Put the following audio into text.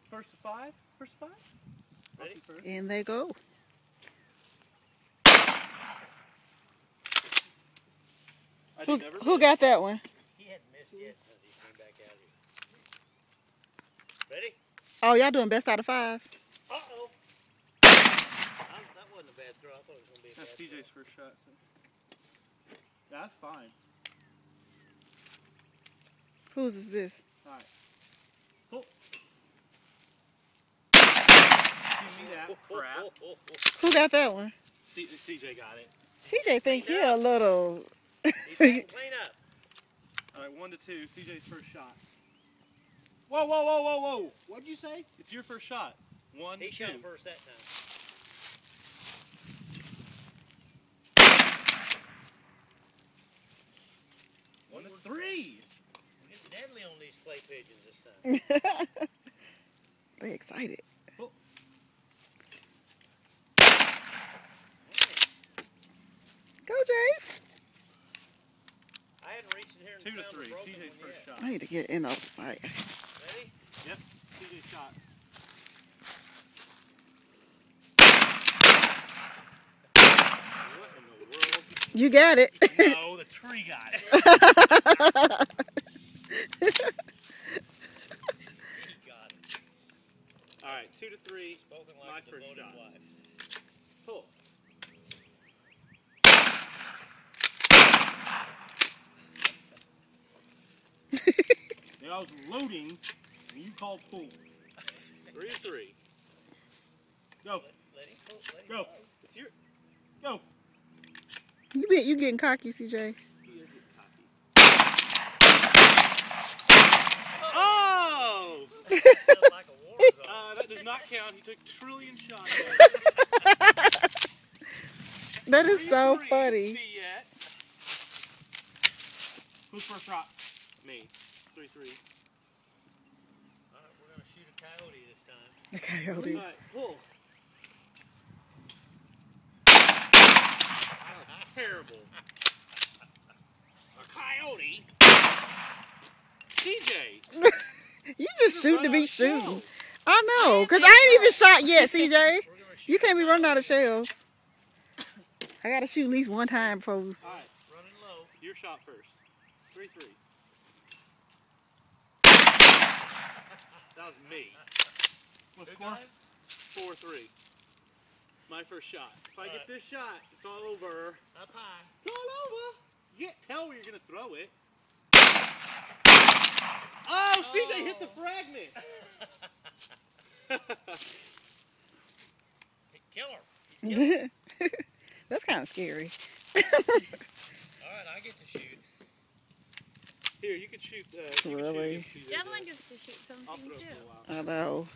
First to five? First to five? Ready? And they go. Who got that one? He hadn't missed yet as he came back out here. Ready? Oh, y'all doing best out of 5? Uh-oh. That wasn't a bad throw. I thought it was going to be a That's bad TJ's first shot. So. That's fine. Whose is this? Alright. Pull. Give me that crap. Who got that one? CJ got it. CJ think he a little... He's clean up. Alright, 1 to 2. CJ's first shot. Whoa, whoa, whoa, whoa, whoa. What'd you say? It's your first shot. 1 to 2. He shot first that time. One to 3. We're getting deadly on these clay pigeons this time. They excited. Oh. Go, Jay. I hadn't reached in here and 2 to found 3. the broken CJ's one first yet. shot. I need to get in the fight. Ready? Yep. CJ's shot. What in the world? You got it. No, the tree got it. He got it. Alright, 2 to 3. Spoken My like a first devoted shot. wife. Pull. I was loading, and you called pull. 3 to 3. Go. Let him go. Let him Go. It's your. Go. You getting cocky, CJ. He is getting cocky. Oh! Sounds like a war zone. That does not count. He took trillion shots. That is 3 to so 3. funny. See yet? Who's first shot? Me. 3-3. All right, we're going to shoot a coyote this time. The coyote. Alright, pull. That's terrible. A coyote? CJ! You just shooting to be Run out of shooting. shells. I know, because I ain't even shot yet, CJ. We're going to shoot You can't be a running out coyote. of shells. I got to shoot at least one time before... Alright, Running low. your shot first. 3-3. That was me. What Good score? time? 4-3. My first shot. If I get Alright. this shot, it's all over. Up high. It's all over. You can't tell where you're going to throw it. Oh, CJ hit the fragment. Killer. That's kind of scary. All right, I get to shoot. Here, you can shoot. Really? CJ. Javelin gets to shoot I'll something throw too. for a while. I know.